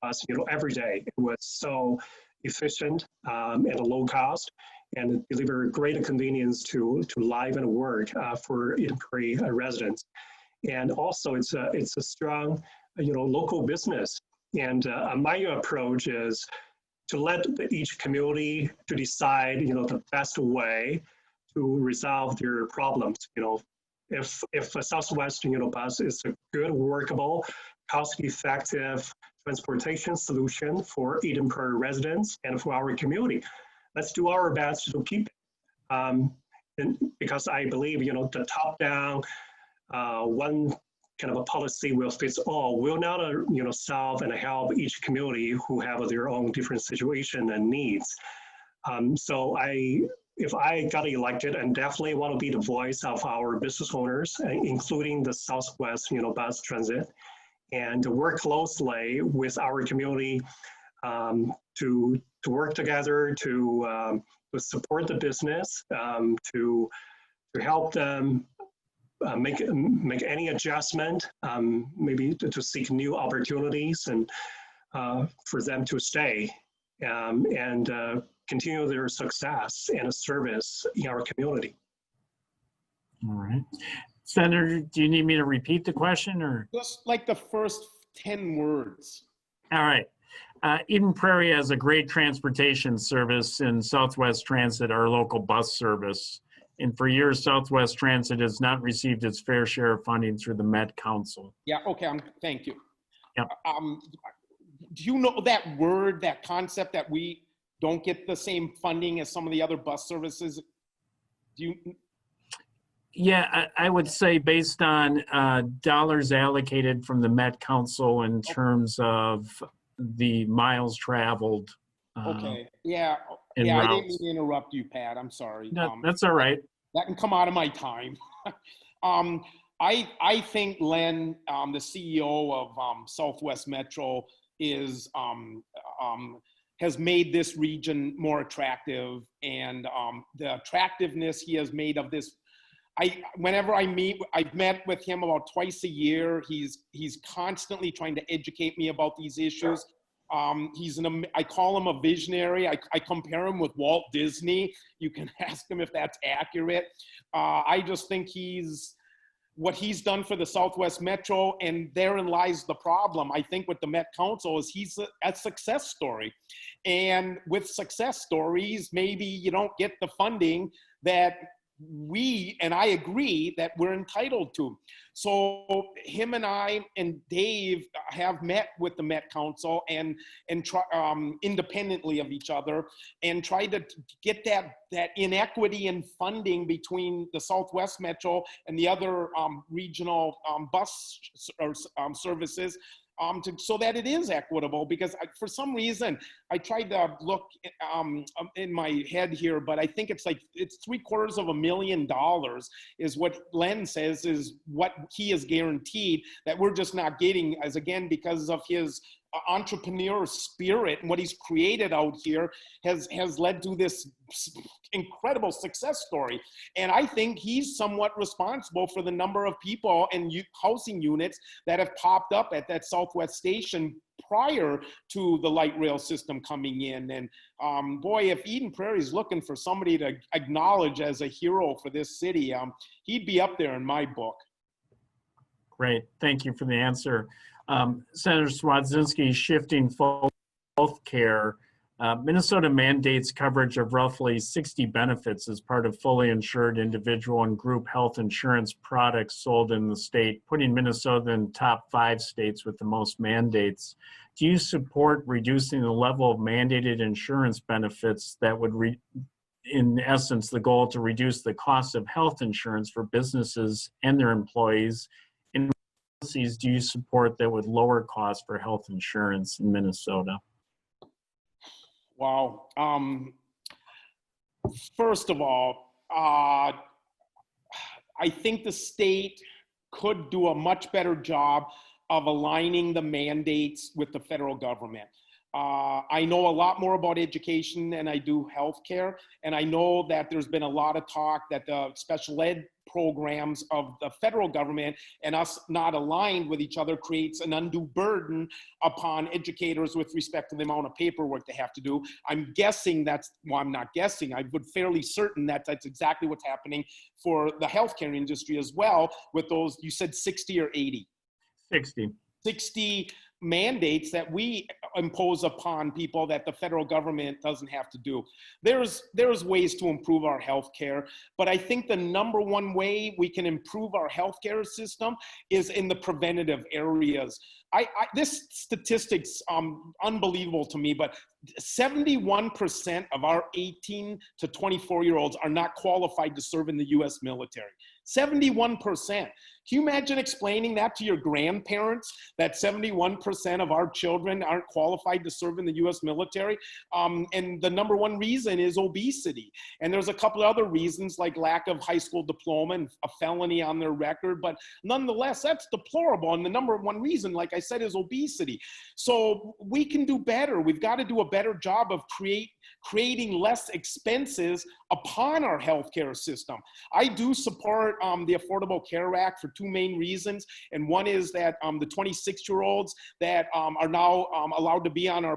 bus every day. It was so efficient at a low cost, and it delivered great convenience to live and work for Eden Prairie residents. And also it's a strong, local business. And my approach is to let each community to decide, the best way to resolve their problems. If a Southwest, bus is a good, workable, cost-effective transportation solution for Eden Prairie residents and for our community, let's do our best to keep it. And because I believe, the top-down, one kind of a policy will fit all will not, solve and help each community who have their own different situation and needs. So if I got elected, and definitely want to be the voice of our business owners, including the Southwest, bus transit, and to work closely with our community to work together to support the business, to help them make any adjustment, maybe to seek new opportunities and for them to stay and continue their success and service in our community. All right. Senator, do you need me to repeat the question or? Just like the first 10 words. All right. Eden Prairie has a great transportation service in Southwest Transit, our local bus service. And for years, Southwest Transit has not received its fair share of funding through the Met Council. Yeah, okay, thank you. Yep. Do you know that word, that concept that we don't get the same funding as some of the other bus services? Do you? Yeah, I would say based on dollars allocated from the Met Council in terms of the miles traveled. Okay, yeah, I didn't mean to interrupt you, Pat, I'm sorry. No, that's all right. That can come out of my time. I think Len, the CEO of Southwest Metro, has made this region more attractive, and the attractiveness he has made of this. Whenever I've met with him about twice a year. He's constantly trying to educate me about these issues. I call him a visionary. I compare him with Walt Disney. You can ask him if that's accurate. I just think what he's done for the Southwest Metro, and therein lies the problem. I think with the Met Council is he's a success story. And with success stories, maybe you don't get the funding that and I agree that we're entitled to. So him and I and Dave have met with the Met Council and try, independently of each other, and tried to get that inequity in funding between the Southwest Metro and the other regional bus services, so that it is equitable. Because for some reason, I tried to look in my head here, but I think it's $750,000 is what Len says is what he is guaranteed that we're just not getting, as again, because of his entrepreneur spirit and what he's created out here has led to this incredible success story. And I think he's somewhat responsible for the number of people and housing units that have popped up at that Southwest station prior to the light rail system coming in. And boy, if Eden Prairie is looking for somebody to acknowledge as a hero for this city, he'd be up there in my book. Great, thank you for the answer. Senator Swedzinski, shifting health care. Minnesota mandates coverage of roughly 60 benefits as part of fully insured individual and group health insurance products sold in the state, putting Minnesota in top 5 states with the most mandates. Do you support reducing the level of mandated insurance benefits that would, in essence, the goal to reduce the cost of health insurance for businesses and their employees? And policies do you support that would lower costs for health insurance in Minnesota? Wow. First of all, I think the state could do a much better job of aligning the mandates with the federal government. I know a lot more about education than I do healthcare, and I know that there's been a lot of talk that the special ed programs of the federal government and us not aligned with each other creates an undue burden upon educators with respect to the amount of paperwork they have to do. I'm guessing well, I'm not guessing, I would fairly certain that that's exactly what's happening for the healthcare industry as well with those, you said 60 or 80? 60 mandates that we impose upon people that the federal government doesn't have to do. There's ways to improve our healthcare, but I think the number one way we can improve our healthcare system is in the preventative areas. This statistic's unbelievable to me, but 71% of our 18 to 24-year-olds are not qualified to serve in the U.S. military. 71%. Can you imagine explaining that to your grandparents, that 71% of our children aren't qualified to serve in the U.S. military? And the number one reason is obesity. And there's a couple of other reasons like lack of high school diploma and a felony on their record, but nonetheless, that's deplorable. And the number one reason, like I said, is obesity. So we can do better. We've got to do a better job of creating less expenses upon our healthcare system. I do support the Affordable Care Act for two main reasons. And one is that the 26-year-olds that are now allowed to be on their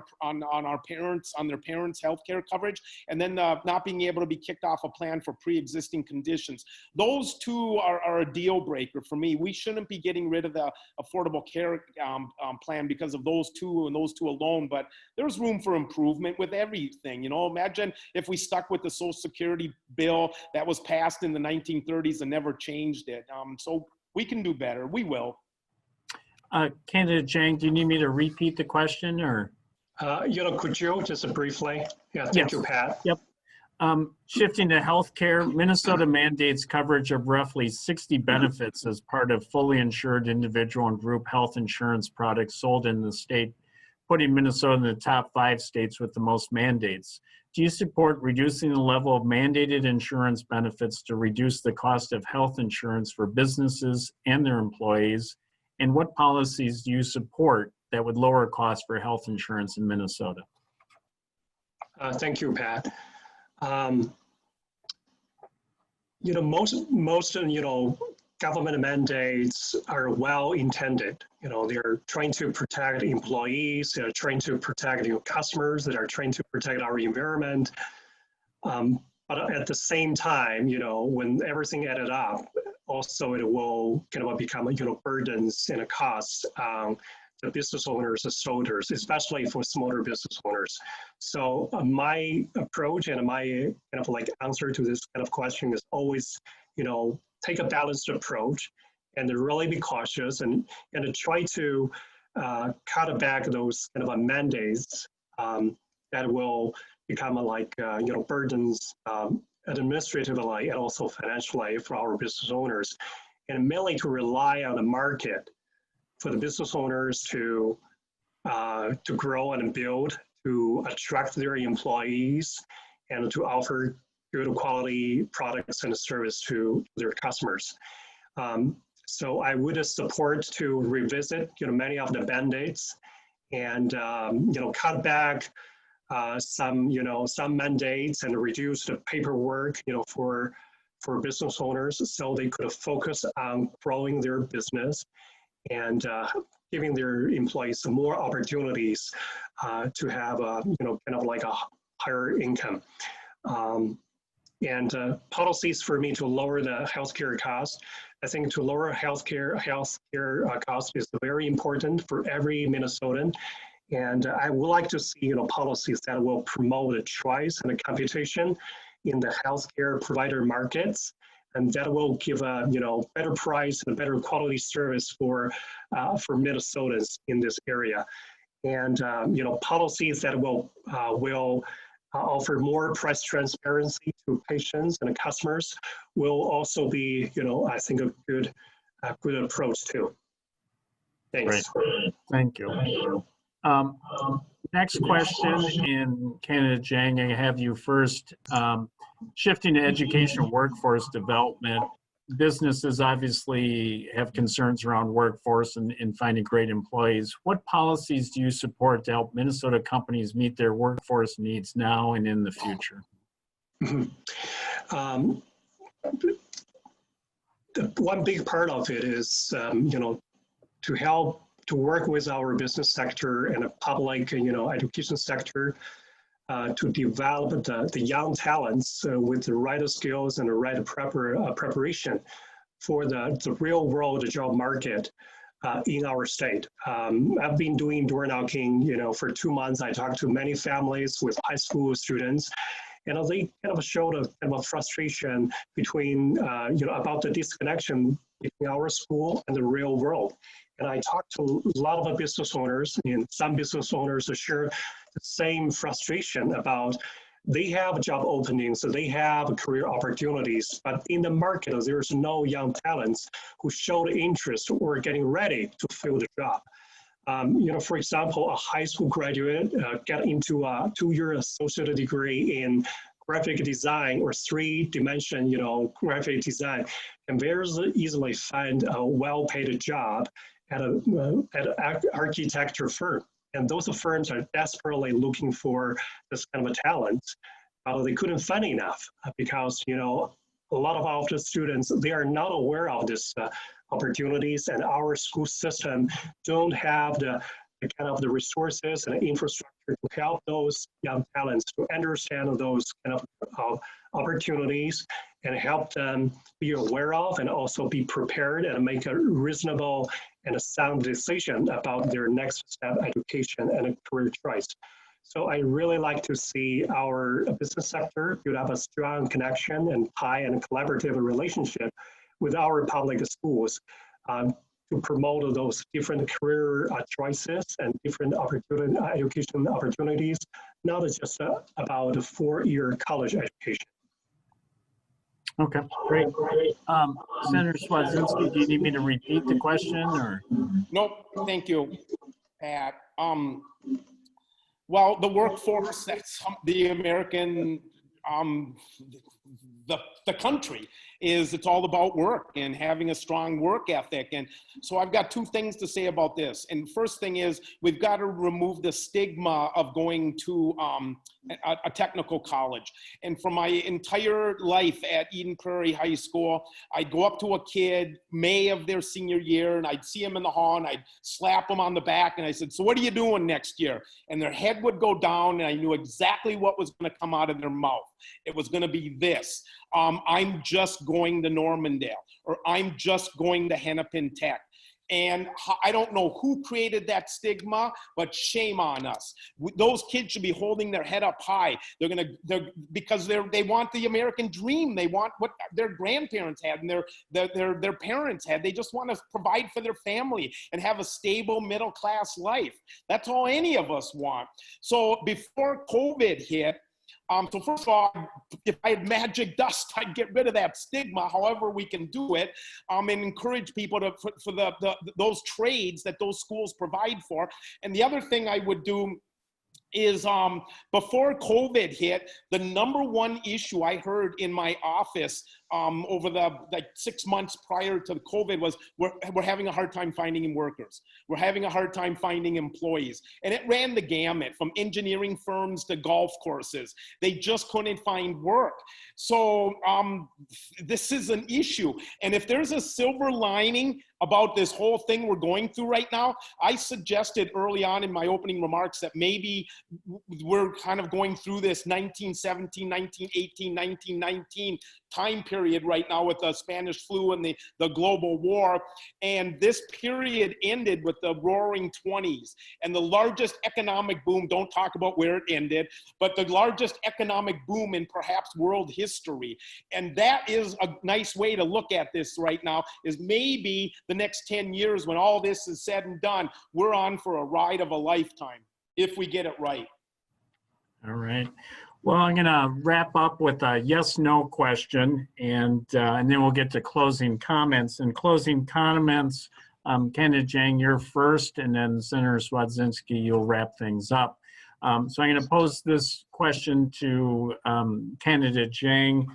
parents' healthcare coverage, and then not being able to be kicked off a plan for pre-existing conditions. Those two are a deal breaker for me. We shouldn't be getting rid of the Affordable Care plan because of those two and those two alone, but there's room for improvement with everything. You know, imagine if we stuck with the Social Security bill that was passed in the 1930s and never changed it. So we can do better. We will. Candidate Jang, do you need me to repeat the question or? Could you just briefly? Yeah, thank you, Pat. Yep. Shifting to healthcare, Minnesota mandates coverage of roughly 60 benefits as part of fully insured individual and group health insurance products sold in the state, putting Minnesota in the top 5 states with the most mandates. Do you support reducing the level of mandated insurance benefits to reduce the cost of health insurance for businesses and their employees? And what policies do you support that would lower costs for health insurance in Minnesota? Thank you, Pat. Most government mandates are well intended. They're trying to protect employees, they're trying to protect customers, that are trying to protect our environment. But at the same time, when everything added up, also it will kind of become burdens and a cost on the business owners and holders, especially for smaller business owners. So my approach and my kind of like answer to this kind of question is always, take a balanced approach and to really be cautious and to try to cut back those kind of mandates that will become burdens administratively and also financially for our business owners, and mainly to rely on the market for the business owners to grow and build, to attract their employees, and to offer good quality products and service to their customers. So I would support to revisit, many of the mandates and, cut back some mandates and reduce the paperwork, for business owners so they could focus on growing their business and giving their employees some more opportunities to have kind of like a higher income. And policies for me to lower the healthcare costs. I think to lower healthcare costs is very important for every Minnesotan. And I would like to see policies that will promote the choice and the competition in the healthcare provider markets, and that will give a better price and a better quality service for Minnesotans in this area. And policies that will offer more price transparency to patients and customers will also be, I think, a good approach too. Thanks. Great. Thank you. Next question, and Candidate Jang, I have you first. Shifting to education and workforce development, businesses obviously have concerns around workforce and finding great employees. What policies do you support to help Minnesota companies meet their workforce needs now and in the future? One big part of it is, to help to work with our business sector and the public, education sector to develop the young talents with the right skills and the right preparation for the real world job market in our state. I've been doing door knocking, for 2 months. I talked to many families with high school students, and they kind of showed a kind of frustration between, about the disconnection between our school and the real world. And I talked to a lot of business owners, and some business owners share the same frustration about they have job openings, so they have career opportunities, but in the market, there's no young talents who showed interest or getting ready to fill the job. For example, a high school graduate get into a 2-year associate degree in graphic design or 3-dimension, graphic design, can very easily find a well-paid job at an architecture firm. And those firms are desperately looking for this kind of a talent. They couldn't find enough because, a lot of our students, they are not aware of this opportunities, and our school system don't have the kind of the resources and infrastructure to help those young talents to understand those kind of opportunities and help them be aware of and also be prepared and make a reasonable and a sound decision about their next step education and a career choice. So I really like to see our business sector build up a strong connection and tie and collaborative relationship with our public schools to promote those different career choices and different education opportunities, not just about a 4-year college education. Okay, great. Senator Swedzinski, do you need me to repeat the question or? Nope, thank you, Pat. Well, the workforce, that's the American, the country is, it's all about work and having a strong work ethic. And so I've got 2 things to say about this. And first thing is, we've got to remove the stigma of going to a technical college. And for my entire life at Eden Prairie High School, I'd go up to a kid May of their senior year, and I'd see him in the hall, and I'd slap them on the back, and I said, "So what are you doing next year?" And their head would go down, and I knew exactly what was going to come out of their mouth. It was going to be this: I'm just going to Normandale, or I'm just going to Hennepin Tech. And I don't know who created that stigma, but shame on us. Those kids should be holding their head up high. Because they want the American dream. They want what their grandparents had and their parents had. They just want to provide for their family and have a stable middle-class life. That's all any of us want. So before COVID hit, so first of all, if I had magic dust, I'd get rid of that stigma, however we can do it, and encourage people to for those trades that those schools provide for. And the other thing I would do is before COVID hit, the #1 issue I heard in my office over the 6 months prior to COVID was we're having a hard time finding workers. We're having a hard time finding employees. And it ran the gamut from engineering firms to golf courses. They just couldn't find work. So this is an issue. And if there's a silver lining about this whole thing we're going through right now, I suggested early on in my opening remarks that maybe we're kind of going through this 1917, 1918, 1919 time period right now with the Spanish flu and the global war. And this period ended with the roaring 20s. And the largest economic boom, don't talk about where it ended, but the largest economic boom in perhaps world history. And that is a nice way to look at this right now, is maybe the next 10 years when all this is said and done, we're on for a ride of a lifetime if we get it right. All right. Well, I'm going to wrap up with a yes/no question, and then we'll get to closing comments. And closing comments, Candidate Jang, you're first, and then Senator Swedzinski, you'll wrap things up. So I'm going to pose this question to Candidate Jang.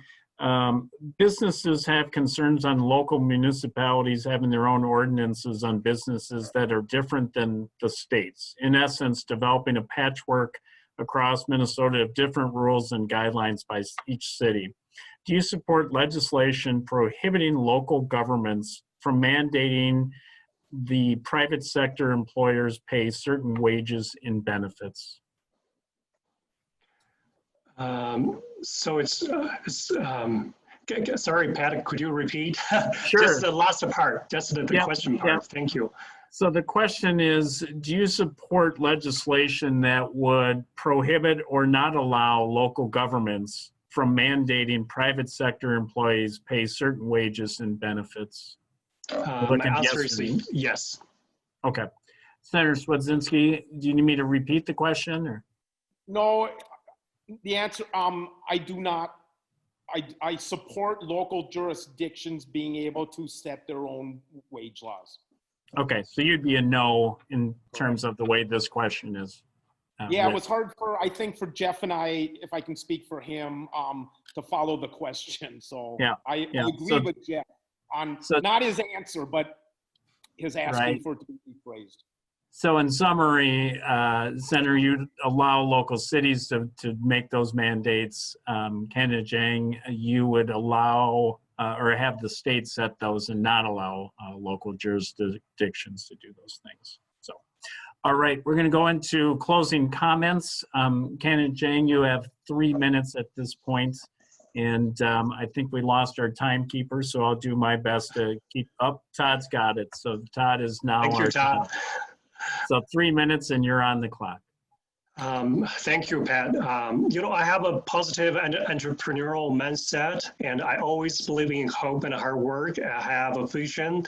Businesses have concerns on local municipalities having their own ordinances on businesses that are different than the states. In essence, developing a patchwork across Minnesota of different rules and guidelines by each city. Do you support legislation prohibiting local governments from mandating the private sector employers pay certain wages and benefits? So sorry, Pat, could you repeat? Sure. Just the last part, just the Yep, question part. yep. Thank you. So the question is, do you support legislation that would prohibit or not allow local governments from mandating private sector employees pay certain wages and benefits? My answer is yes. Okay. Senator Swedzinski, do you need me to repeat the question? Or? No, the answer, I do not. I support local jurisdictions being able to set their own wage laws. Okay, so you'd be a no in terms of the way this question is. Yeah, it was hard I think for Jeff and I, if I can speak for him, to follow the question. So yeah, I agree with Jeff on not his answer, but his asking for it to be rephrased. So in summary, Senator, you'd allow local cities to make those mandates. Candidate Jang, you would allow or have the state set those and not allow local jurisdictions to do those things. So, all right, we're going to go into closing comments. Candidate Jang, you have 3 minutes at this point, and I think we lost our timekeeper, so I'll do my best to keep up. Todd's got it. So Todd is now Thank you, Todd. So 3 minutes and you're on the clock. Thank you, Pat. I have a positive and entrepreneurial mindset, and I always believe in hope and hard work. I have a vision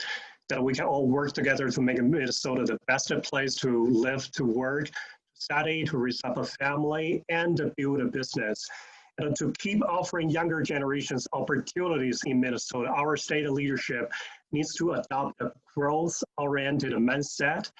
that we can all work together to make Minnesota the best place to live, to work, to study, to raise up a family, and to build a business. And to keep offering younger generations opportunities in Minnesota, our state leadership needs to adopt a growth-oriented mindset,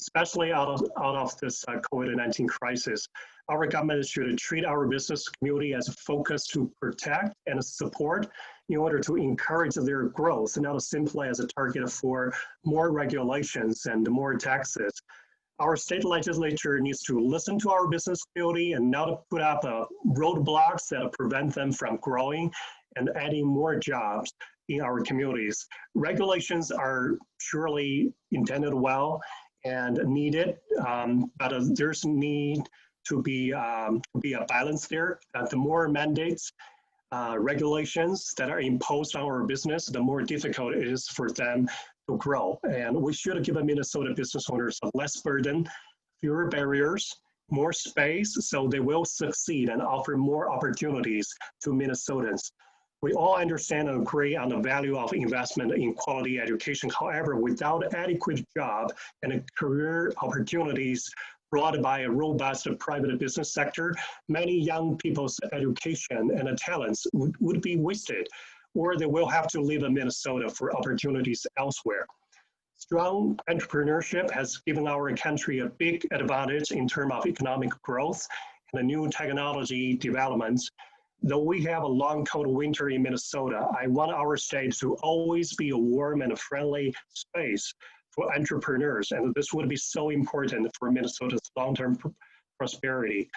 especially out of this COVID-19 crisis. Our government should treat our business community as a focus to protect and support in order to encourage their growth, not simply as a target for more regulations and more taxes. Our state legislature needs to listen to our business community and not put up roadblocks that prevent them from growing and adding more jobs in our communities. Regulations are surely intended well and needed, but there's need to be a balance there. The more mandates, regulations that are imposed on our business, the more difficult it is for them to grow. And we should give Minnesota business owners less burden, fewer barriers, more space, so they will succeed and offer more opportunities to Minnesotans. We all understand and agree on the value of investment in quality education. However, without adequate job and career opportunities brought by a robust private business sector, many young people's education and talents would be wasted, or they will have to leave Minnesota for opportunities elsewhere. Strong entrepreneurship has given our country a big advantage in terms of economic growth and new technology developments. Though we have a long, cold winter in Minnesota, I want our state to always be a warm and friendly space for entrepreneurs, and this would be so important for Minnesota's long-term prosperity.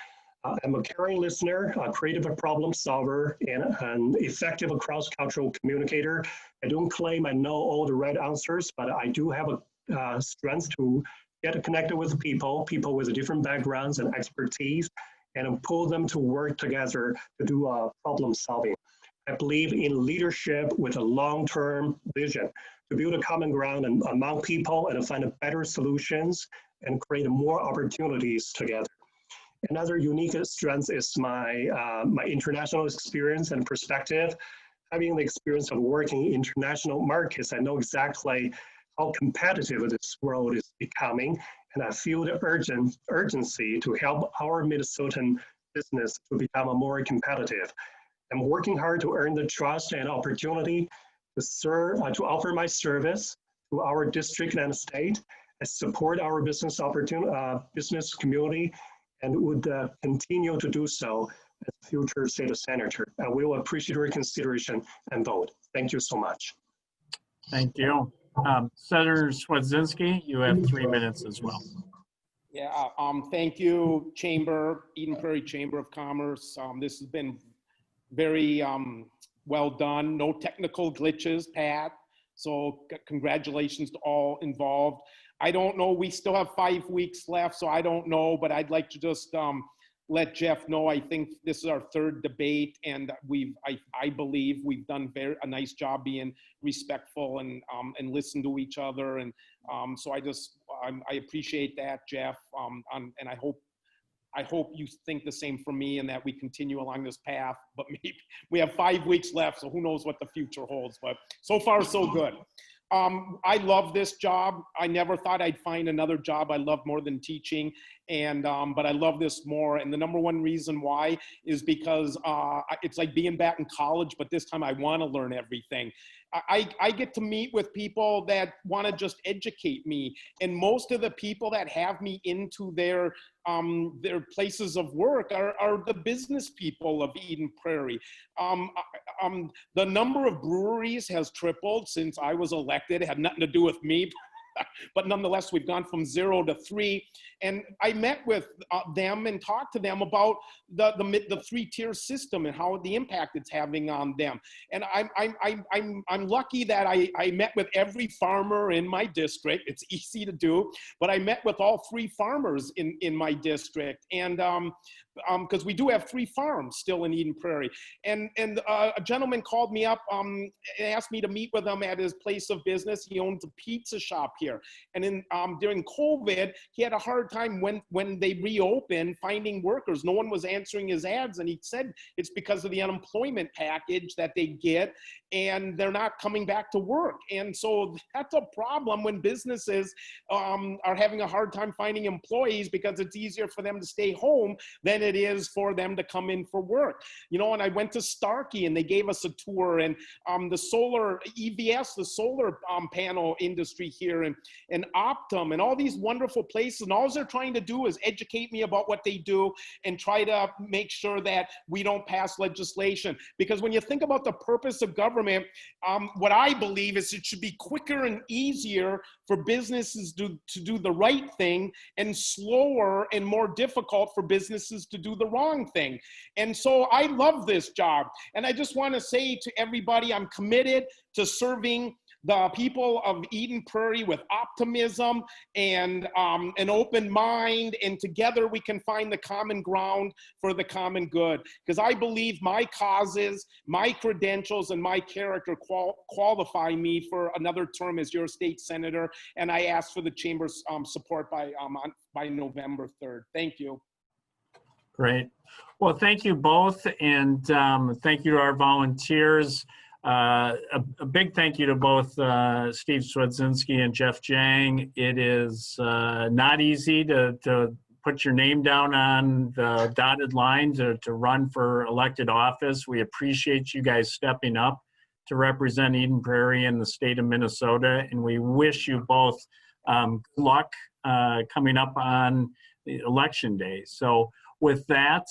I'm a caring listener, a creative problem solver, and an effective cross-cultural communicator. I don't claim I know all the right answers, but I do have a strength to get connected with people with different backgrounds and expertise, and pull them to work together to do problem solving. I believe in leadership with a long-term vision to build a common ground among people and find better solutions and create more opportunities together. Another unique strength is my international experience and perspective. Having the experience of working in international markets, I know exactly how competitive this world is becoming, and I feel the urgency to help our Minnesotan business to become more competitive. I'm working hard to earn the trust and opportunity to serve, to offer my service to our district and state. I support our business community and would continue to do so as future state senator. And we will appreciate your consideration and vote. Thank you so much. Thank you. Senator Swedzinski, you have 3 minutes as well. Yeah, thank you, Chamber, Eden Prairie Chamber of Commerce. This has been very well done. No technical glitches, Pat. So congratulations to all involved. I don't know, we still have 5 weeks left, so I don't know, but I'd like to just let Jeff know, I think this is our 3rd debate, and I believe we've done a nice job being respectful and listen to each other. And so I appreciate that, Jeff. And I hope you think the same for me and that we continue along this path, but maybe we have 5 weeks left, so who knows what the future holds, but so far so good. I love this job. I never thought I'd find another job I love more than teaching, and but I love this more. And the number one reason why is because it's like being back in college, but this time I want to learn everything. I get to meet with people that want to just educate me, and most of the people that have me into their places of work are the business people of Eden Prairie. The number of breweries has tripled since I was elected. It had nothing to do with me, but nonetheless, we've gone from 0 to 3. And I met with them and talked to them about the 3-tier system and how the impact it's having on them. And I'm lucky that I met with every farmer in my district. It's easy to do, but I met with all 3 farmers in my district. And because we do have 3 farms still in Eden Prairie. And a gentleman called me up and asked me to meet with him at his place of business. He owns a pizza shop here. And during COVID, he had a hard time when they reopened finding workers. No one was answering his ads, and he said it's because of the unemployment package that they get, and they're not coming back to work. And so that's a problem when businesses are having a hard time finding employees, because it's easier for them to stay home than it is for them to come in for work. You know, and I went to Starkey and they gave us a tour, and the solar EVS, the solar panel industry here, and Optum, and all these wonderful places. And all they're trying to do is educate me about what they do and try to make sure that we don't pass legislation. Because when you think about the purpose of government, what I believe is it should be quicker and easier for businesses to do the right thing, and slower and more difficult for businesses to do the wrong thing. And so I love this job. And I just want to say to everybody, I'm committed to serving the people of Eden Prairie with optimism and an open mind, and together we can find the common ground for the common good. Because I believe my causes, my credentials, and my character qualify me for another term as your state senator, and I ask for the Chamber's support by November 3rd. Thank you. Great. Well, thank you both, and thank you to our volunteers. A big thank you to both Steve Swedzinski and Jeff Jang. It is not easy to put your name down on the dotted line to run for elected office. We appreciate you guys stepping up to represent Eden Prairie and the state of Minnesota, and we wish you both good luck coming up on election day. So with that,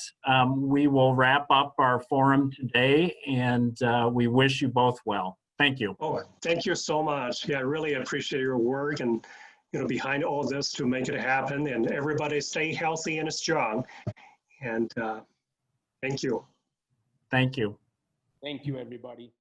we will wrap up our forum today, and we wish you both well. Thank you. Oh, thank you so much. Yeah, I really appreciate your work and, behind all this to make it happen, and everybody stay healthy and strong. And thank you. Thank you. Thank you, everybody.